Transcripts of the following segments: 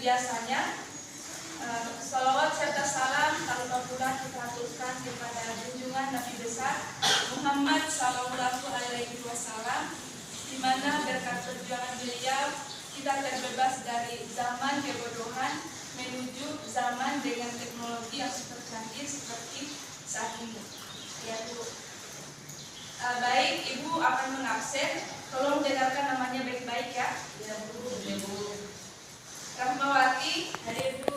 biasanya, salawat serta salam tanpa pula kita aturkan kepada junjungan Nabi besar Muhammad Sallallahu Alaihi Wasallam, di mana berkat perjuangan beliau kita terbebas dari zaman kebodohan menuju zaman dengan teknologi yang super canggih seperti saat ini. Ya Bu. Baik, Ibu akan mengabsen. Tolong dengarkan namanya baik-baik ya. Ya Bu. Ya Bu. Rahmawati, hadir Bu.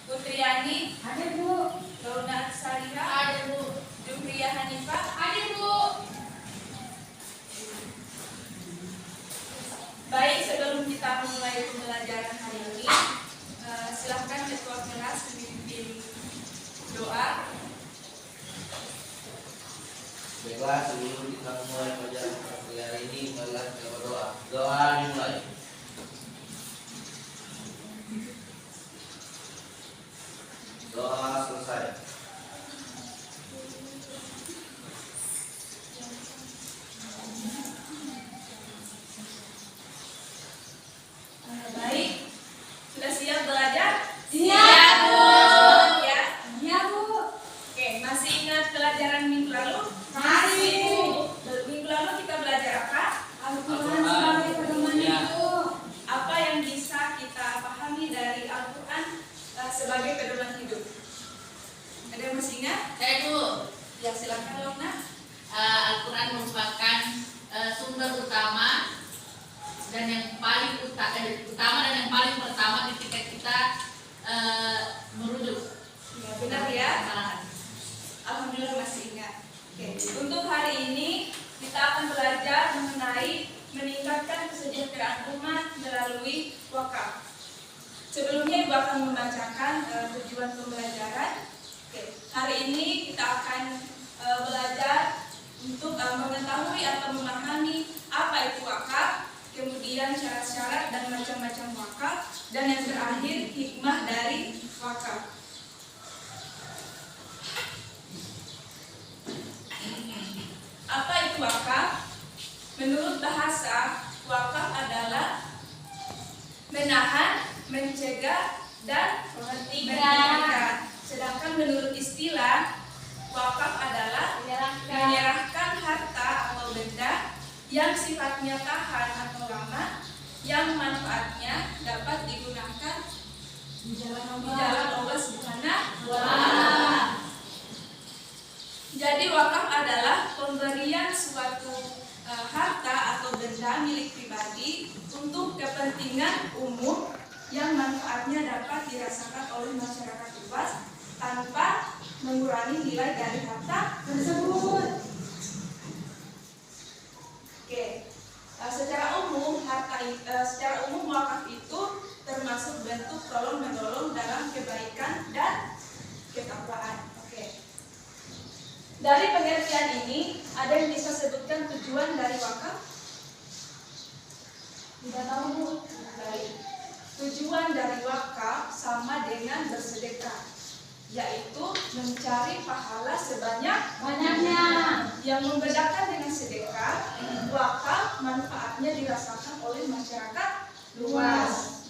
Putriani, hadir Bu. Launa Saliha, hadir Bu. Jumriyah Hanifah, hadir Bu. Baik, sebelum kita memulai pembelajaran hari ini, silahkan ketua kelas memimpin doa. Baiklah, sebelum kita memulai pelajaran hari ini, marilah kita berdoa. Doa dimulai. Doa selesai. Baik, sudah siap belajar? Siap, Bu. Ya. Iya, Bu. Oke, masih ingat pelajaran minggu lalu? Masih, Bu. Minggu lalu kita belajar apa? Al-Quran sebagai pedoman hidup. Apa yang bisa kita pahami dari Al-Quran sebagai pedoman hidup? Ada yang masih ingat? Saya, Bu. Ya, silakan Lona. Al-Quran merupakan sumber utama dan yang paling utama dan yang paling pertama ketika kita merujuk. Ya, benar ya. Alhamdulillah masih ingat. Oke, untuk hari ini kita akan belajar mengenai meningkatkan kesejahteraan umat melalui wakaf. Sebelumnya Ibu akan membacakan tujuan pembelajaran. Oke, hari ini kita akan belajar untuk mengetahui atau memahami apa itu wakaf, kemudian syarat-syarat dan macam-macam wakaf, dan yang terakhir hikmah dari wakaf. Apa itu wakaf? Menurut bahasa, wakaf adalah menahan, mencegah, dan menghentikan. Sedangkan menurut istilah, wakaf adalah menyerahkan harta atau benda yang sifatnya tahan atau lama, yang manfaatnya dapat digunakan di jalan Allah Subhanahu wa Ta'ala. Jadi wakaf adalah pemberian suatu harta atau benda milik pribadi untuk kepentingan umum yang manfaatnya dapat dirasakan oleh masyarakat luas tanpa mengurangi nilai dari harta tersebut. Oke, secara umum wakaf itu termasuk bentuk tolong menolong dalam kebaikan dan ketakwaan. Oke. Dari pengertian ini, ada yang bisa sebutkan tujuan dari wakaf? Tidak tahu, Bu. Baik. Tujuan dari wakaf sama dengan bersedekah, yaitu mencari pahala sebanyak-banyaknya. Yang membedakan dengan sedekah, wakaf manfaatnya dirasakan oleh masyarakat luas.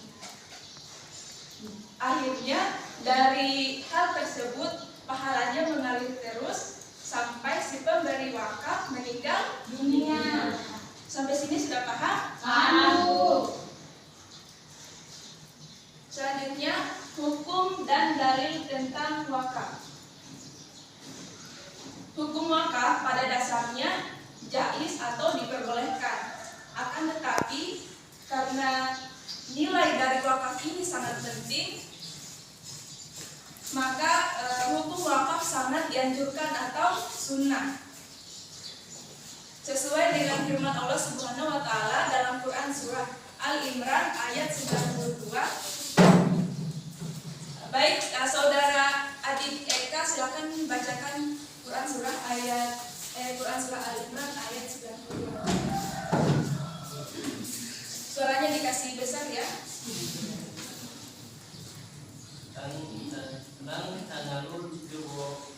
Akhirnya dari hal tersebut pahalanya mengalir terus sampai si pemberi wakaf meninggal dunia. Sampai sini sudah paham? Paham. Selanjutnya, hukum dan dalil tentang wakaf. Hukum wakaf pada dasarnya jaiz atau diperbolehkan. Akan tetapi karena nilai dari wakaf ini sangat penting, maka hukum wakaf sangat dianjurkan atau sunnah. Sesuai dengan firman Allah Subhanahu wa Ta'ala dalam Quran surah Al-Imran ayat 92. Baik, saudara Adit Eka, silakan bacakan Quran surah Al-Imran ayat 92. Suaranya dikasih besar ya. Lan tanalul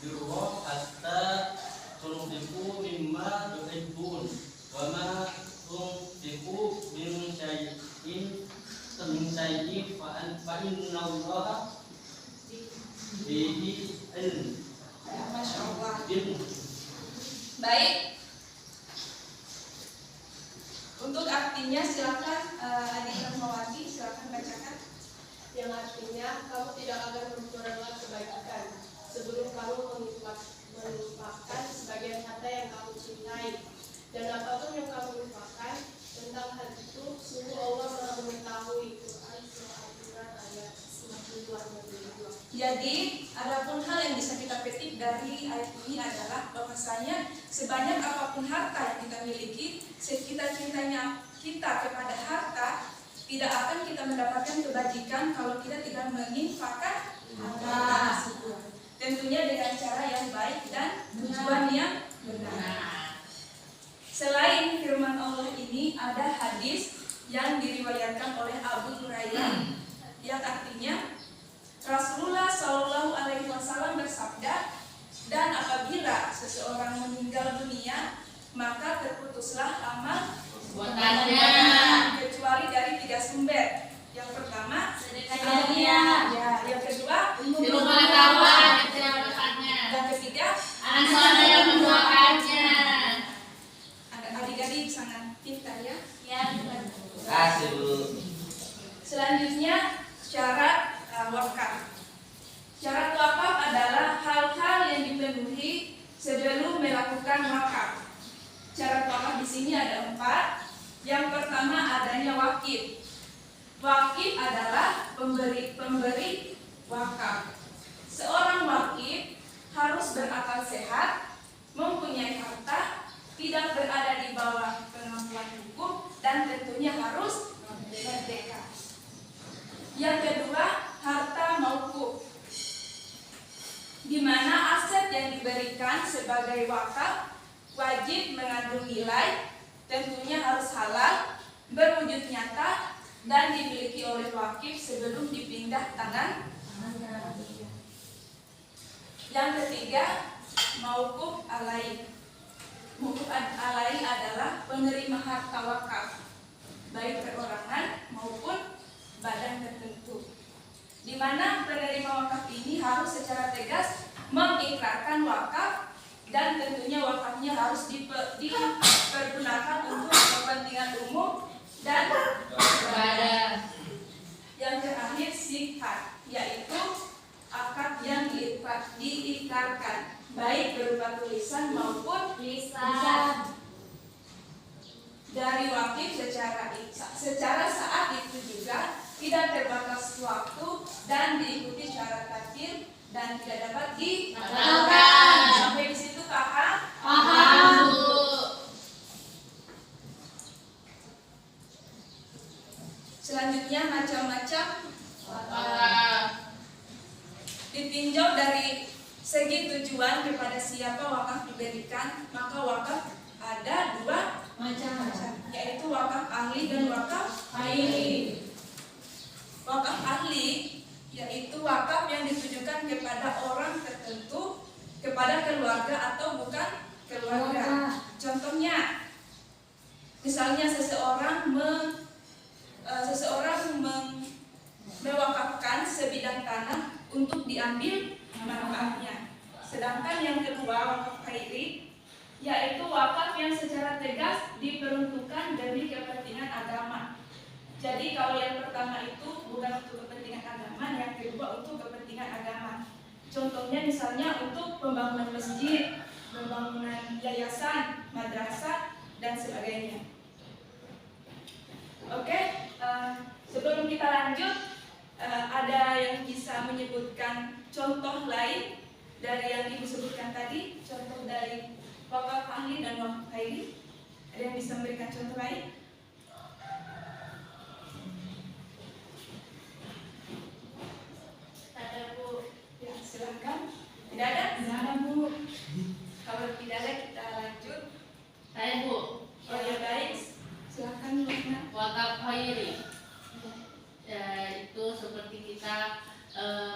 birra hatta tunfiqu mimma tuhibbun wa ma tunfiqu min syai'in min syai'in fa innallaha bihi ilm. Masya Allah. Ilmu. Baik. Untuk artinya silakan Adik Rahmawati, silakan bacakan. Yang artinya kamu tidak akan berbuat kebaikan sebelum kamu melupakan sebagian harta yang kamu cintai, dan apapun yang kamu lupakan tentang hal itu, sungguh Allah Maha mengetahui. Quran surah Al-Imran ayat 92. Jadi, adapun hal yang bisa kita petik dari ayat ini adalah bahwasanya sebanyak apapun harta yang kita miliki, secita-citanya kita kepada harta, tidak akan kita mendapatkan kebajikan kalau kita tidak menginfakkan harta tersebut. Tentunya dengan cara yang baik dan tujuan yang benar. Selain firman Allah ini, ada hadis yang diriwayatkan oleh Abu Hurairah yang artinya Rasulullah Shallallahu Alaihi Wasallam bersabda, dan apabila seseorang meninggal dunia, maka terputuslah amal Buatannya. kecuali dari 3 sumber. Yang pertama, Sedekahnya. ya, yang kedua, Ilmu pengetahuan yang tidak manfaatnya. dan ketiga, Anak soleh yang mendoakannya. ada adik-adik sangat pintar ya. Ya, Kasih Bu. Selanjutnya, syarat wakaf. Syarat wakaf adalah hal-hal yang dipenuhi sebelum melakukan wakaf. Syarat wakaf di sini ada 4. Yang pertama adanya wakif. Wakif adalah pemberi wakaf. Seorang wakif harus berakal sehat, mempunyai harta, tidak berada di bawah pengakuan hukum, dan tentunya harus merdeka. Yang kedua, harta mauquf, di mana aset yang diberikan sebagai wakaf wajib mengandung nilai, tentunya harus halal, berwujud nyata, dan dimiliki oleh wakif sebelum dipindah tangan. Yang ketiga, mauquf alai. Mauquf alai adalah penerima harta wakaf, baik perorangan maupun badan tertentu, di mana penerima wakaf ini harus secara tegas mengikrarkan wakaf, dan tentunya wakafnya harus dipergunakan untuk kepentingan umum dan ibadah. yang terakhir sihat, yaitu akad yang diikrarkan, baik berupa tulisan maupun lisan dari wakif secara saat itu juga tidak terbatas waktu dan diikuti syarat takdir dan tidak dapat Batalkan. Sampai di situ paham? Paham, Bu. Selanjutnya macam-macam Wakaf. ditinjau dari segi tujuan kepada siapa wakaf diberikan, maka wakaf ada 2 macam, yaitu wakaf ahli dan wakaf ghairi. Wakaf ahli yaitu wakaf yang ditujukan kepada orang tertentu, kepada keluarga atau bukan keluarga. Contohnya, misalnya seseorang mewakafkan sebidang tanah untuk diambil manfaatnya. Sedangkan yang kedua, wakaf ghairi, yaitu wakaf yang secara tegas diperuntukkan demi kepentingan agama. Jadi kalau yang pertama itu bukan untuk kepentingan agama, yang kedua untuk kepentingan agama. Contohnya misalnya untuk pembangunan masjid, pembangunan yayasan, madrasah, dan sebagainya. Oke, sebelum kita lanjut, ada yang bisa menyebutkan contoh lain dari yang Ibu sebutkan tadi, contoh dari wakaf ahli dan wakaf ghairi? Ada yang bisa memberikan contoh lain? Ada Bu. Ya, silakan. Tidak ada? Tidak ada, Bu. Kalau tidak ada, kita lanjut. Saya, Bu. Oh ya, baik. Silakan, Lukman. Wakaf ghairi. Itu seperti kita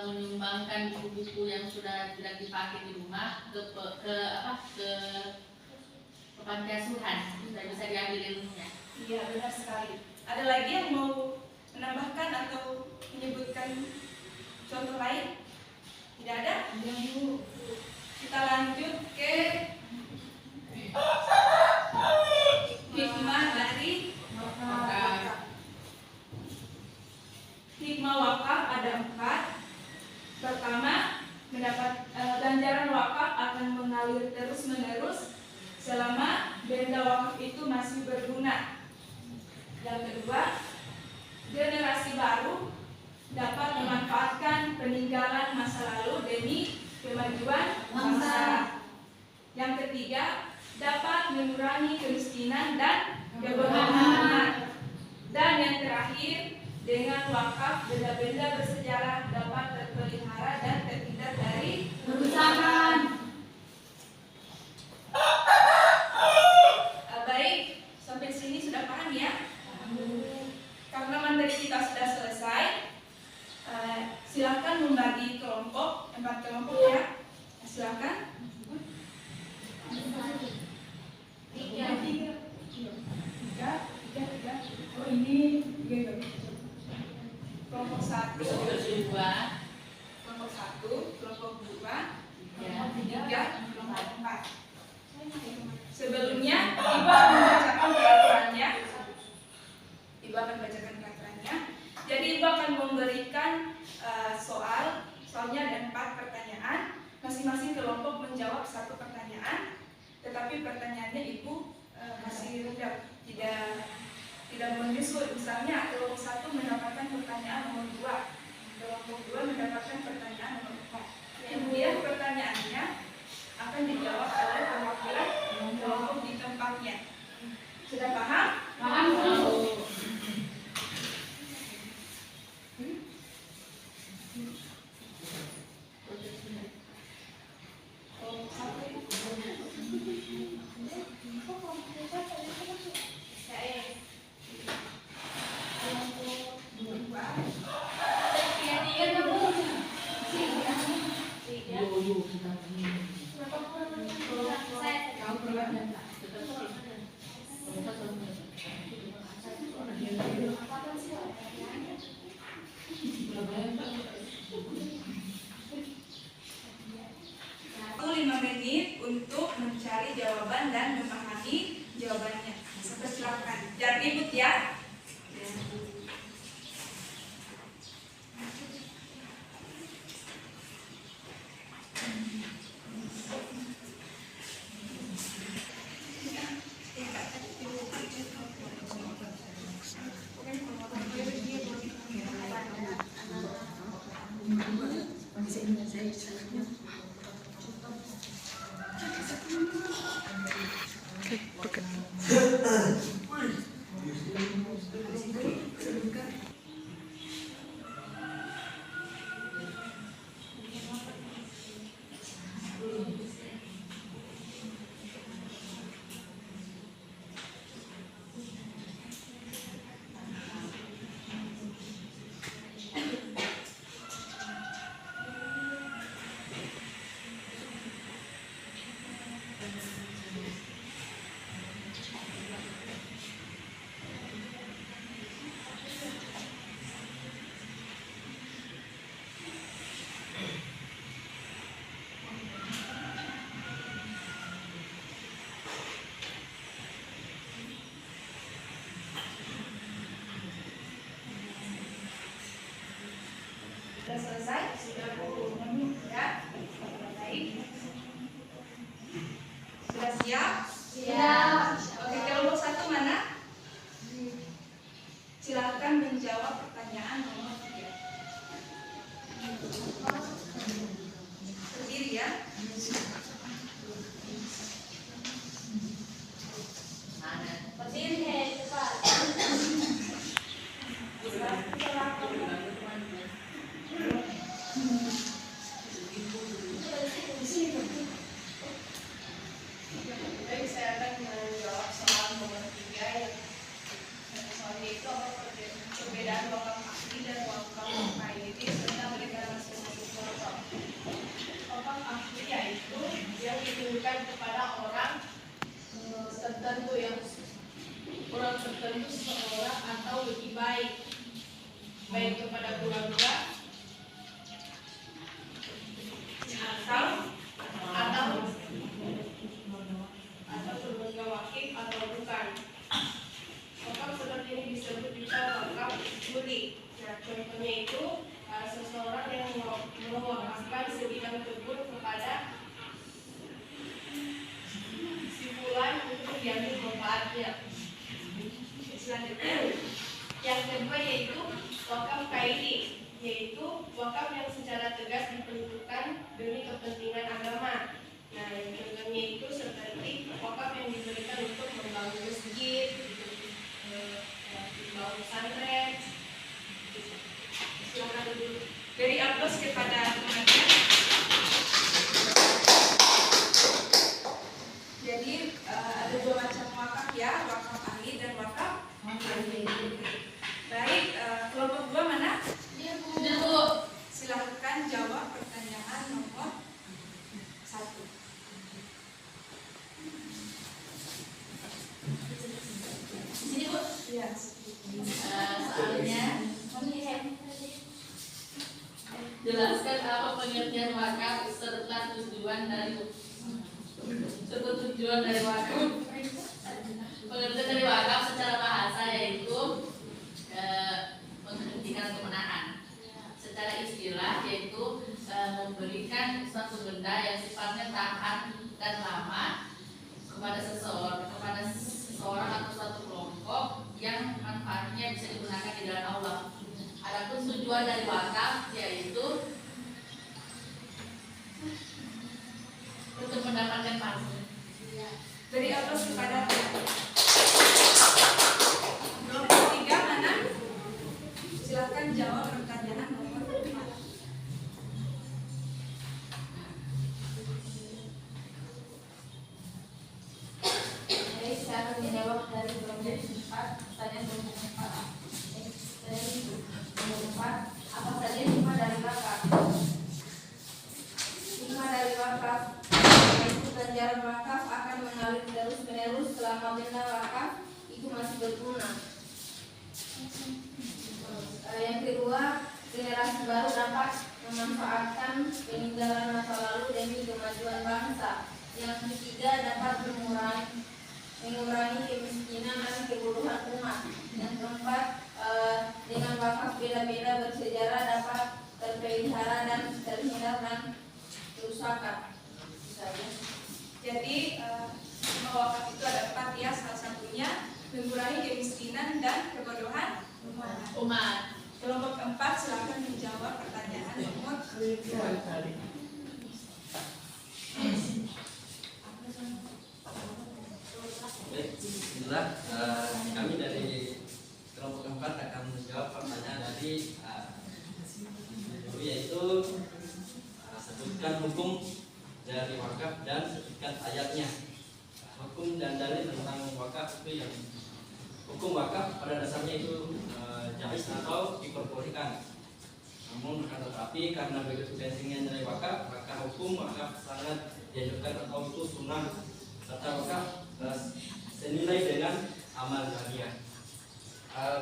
menyumbangkan buku-buku yang sudah tidak dipakai di rumah ke panti asuhan, sudah bisa diambil ilmunya. Iya, benar sekali. Ada lagi yang mau menambahkan? Contoh lain? Tidak ada? Kita lanjut ke hikmah dari hikmah wakaf ada 4. Pertama, ganjaran wakaf akan mengalir terus-menerus selama benda wakaf itu masih berguna. Yang kedua, generasi baru dapat memanfaatkan peninggalan masa lalu demi kemajuan bangsa. Yang ketiga, dapat mengurangi kemiskinan dan kebodohan. Dan yang terakhir, dengan wakaf benda-benda bersejarah dapat terpelihara dan terhindar dari kerusakan. Baik, sampai sini sudah paham ya? Karena materi kita sudah selesai, silakan membagi kelompok, 4 kelompok ya. Silakan. 3. Oh ini 3. Kelompok 1, kelompok 1, kelompok 2, kelompok 3, kelompok 4. Sebelumnya Ibu akan membacakan peraturannya. Jadi Ibu akan memberikan soalnya ada 4 pertanyaan. Masing-masing kelompok menjawab 1 pertanyaan. Tetapi pertanyaannya Ibu masih rendah, tidak menyusul. Misalnya kelompok 1 mendapatkan pertanyaan nomor 2, kelompok 2 mendapatkan pertanyaan nomor 4. Kemudian pertanyaannya akan dijawab oleh perwakilan kelompok di tempatnya. Sudah paham? Paham. Waktu 5 menit untuk mencari jawaban dan memahami jawabannya. Silakan. Jangan ribut ya. Sudah selesai? Sudah ya? Baik. Sudah siap? Siap. Oke, kelompok 1 mana? Silakan menjawab pertanyaan nomor 3. Berdiri ya. Berdiri, cepat. Baik, saya akan menjawab soal nomor 3 yang soalnya itu apa perbedaan wakaf asli dan wakaf KID serta mereka langsung masuk kelompok. Wakaf asli yaitu yang ditujukan kepada orang tertentu seseorang atau lebih baik kepada keluarga contohnya itu seseorang yang mewakafkan sebidang kebun kepada si fulan untuk diambil manfaatnya. Selanjutnya, yang kedua yaitu wakaf kaidi, yaitu wakaf yang secara tegas diperuntukkan demi kepentingan agama. Nah, yang contohnya itu seperti wakaf yang diberikan untuk membangun masjid, membangun pesantren. Silakan dulu. Dari aplaus kepada teman-teman. Jadi ada dua macam wakaf ya, wakaf ahli dan wakaf ahli. Baik, kelompok dua mana? Sudah Bu. Silahkan jawab pertanyaan nomor 1. Di sini Bu. Ya. Soalnya jelaskan apa pengertian wakaf serta tujuan dari wakaf. Pengertian dari wakaf secara bahasa yaitu menghentikan kemenangan. Secara istilah yaitu memberikan suatu benda yang sifatnya tahan dan lama kepada seseorang atau suatu kelompok yang manfaatnya bisa digunakan di jalan Allah. Adapun tujuan dari wakaf yaitu untuk mendapatkan pahala. Dari aplaus kepada kelompok 3 mana? Silahkan jawab pertanyaan nomor 4. Baik, saya akan menjawab dari kelompok 4. Pertanyaan kelompok 4. Dari kelompok 4, apa saja hikmah dari wakaf? Hikmah dari wakaf yaitu ganjaran wakaf akan mengalir terus menerus selama benda wakaf itu masih berguna. Yang kedua, generasi baru dapat memanfaatkan peninggalan masa lalu demi kemajuan bangsa. Yang ketiga, dapat mengurangi kemiskinan dan kebodohan umat. Yang keempat, dengan wakaf beda-beda bersejarah dapat terpelihara dan terhindar dan kerusakan. Jadi wakaf itu ada 4 ya, salah satunya mengurangi kemiskinan dan kebodohan Umat. Kelompok 4 silakan menjawab pertanyaan nomor 2. Baik, bismillah. Kami dari kelompok 4 akan menjawab pertanyaan dari yaitu sebutkan hukum dari wakaf dan sebutkan ayatnya. Hukum dan dalil tentang wakaf itu yang hukum wakaf pada dasarnya itu jais atau diperbolehkan. Namun akan tetapi karena begitu pentingnya nilai wakaf, maka hukum wakaf sangat dianjurkan atau itu sunnah serta wakaf senilai dengan amal jariah.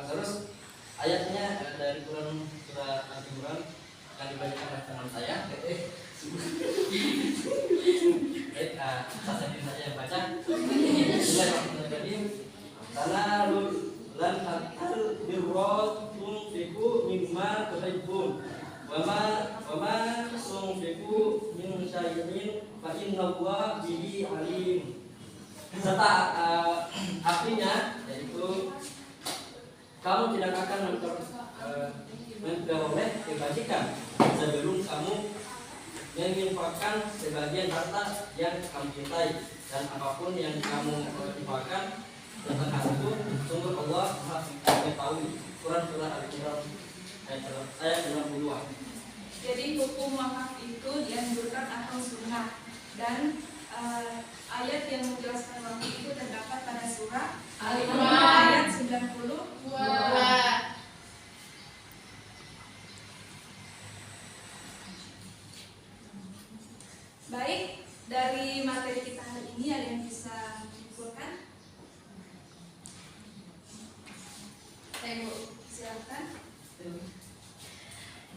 Terus ayatnya dari Quran surah Al-Imran akan dibacakan oleh teman saya. Baik, saya yang baca. Bismillahirrahmanirrahim. Tanalu lan hatal birra tunfiqu mimma tuhibbun wa ma tunfiqu min syai'in fa innallaha bihi alim. Serta artinya yaitu kamu tidak akan memperoleh kebajikan sebelum kamu menginfakkan sebagian harta yang kamu cintai, dan apapun yang kamu infakkan tentang hal itu sumber Allah Maha mengetahui. Quran surah Al-Imran ayat 62. Jadi hukum wakaf itu dianjurkan atau sunnah, dan ayat yang menjelaskan wakaf itu terdapat pada surah Al-Imran ayat 92. Baik, dari materi kita hari ini ada yang bisa menyimpulkan? Saya Bu. Silakan.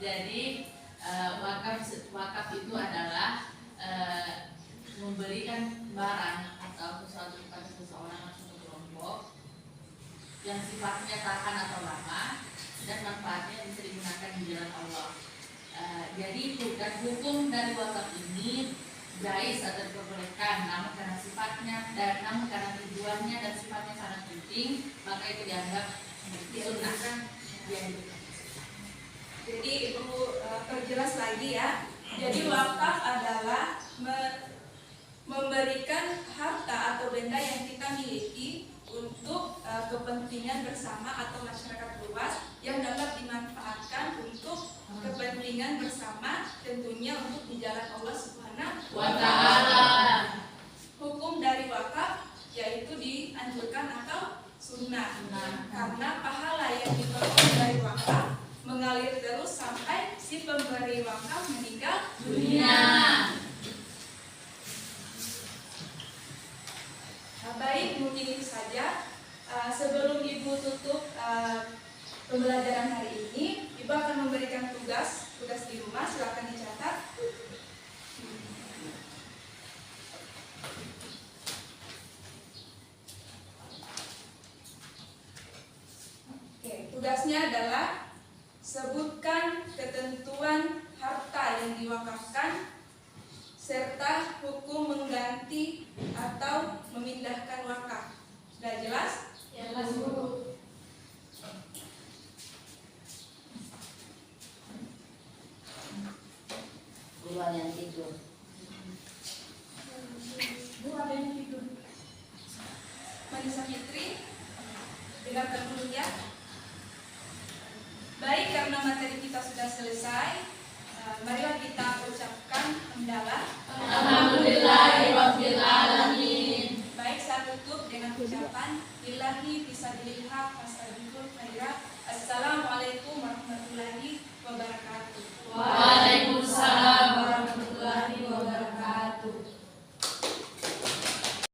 Jadi wakaf itu adalah memberikan barang atau sesuatu kepada seseorang atau kelompok yang sifatnya tahan atau lama dan manfaatnya bisa digunakan Jadi dan hukum dari wakaf ini jais atau diperbolehkan, namun karena sifatnya dan namun karena tujuannya dan sifatnya sangat penting, maka itu dianggap sunnah. Jadi perlu perjelas lagi ya. Jadi wakaf adalah memberikan harta atau benda yang kita miliki untuk kepentingan bersama atau masyarakat luas yang dapat dimanfaatkan untuk kepentingan bersama, tentunya untuk di jalan Allah Subhanahu Wa ta'ala. Hukum dari wakaf yaitu dianjurkan atau sunnah, karena pahala yang diperoleh dari wakaf mengalir terus sampai si pemberi wakaf meninggal dunia. Baik, mungkin itu saja. Sebelum Ibu tutup pembelajaran hari ini, Ibu akan memberikan tugas di rumah, silakan dicatat. Oke, tugasnya adalah sebutkan ketentuan harta yang diwakafkan serta hukum mengganti atau memindahkan wakaf. Sudah jelas? Jelas, Bu. Dua yang tidur. Bu, ada yang tidur. Manisa Fitri, dengarkan dulu ya. Baik, karena materi kita sudah selesai, marilah kita ucapkan hamdalah. Alhamdulillahirabbil alamin. Baik, saya tutup dengan ucapan billahi fisabilillah fastaghfirul khairat. Assalamualaikum warahmatullahi wabarakatuh. Waalaikumsalam warahmatullahi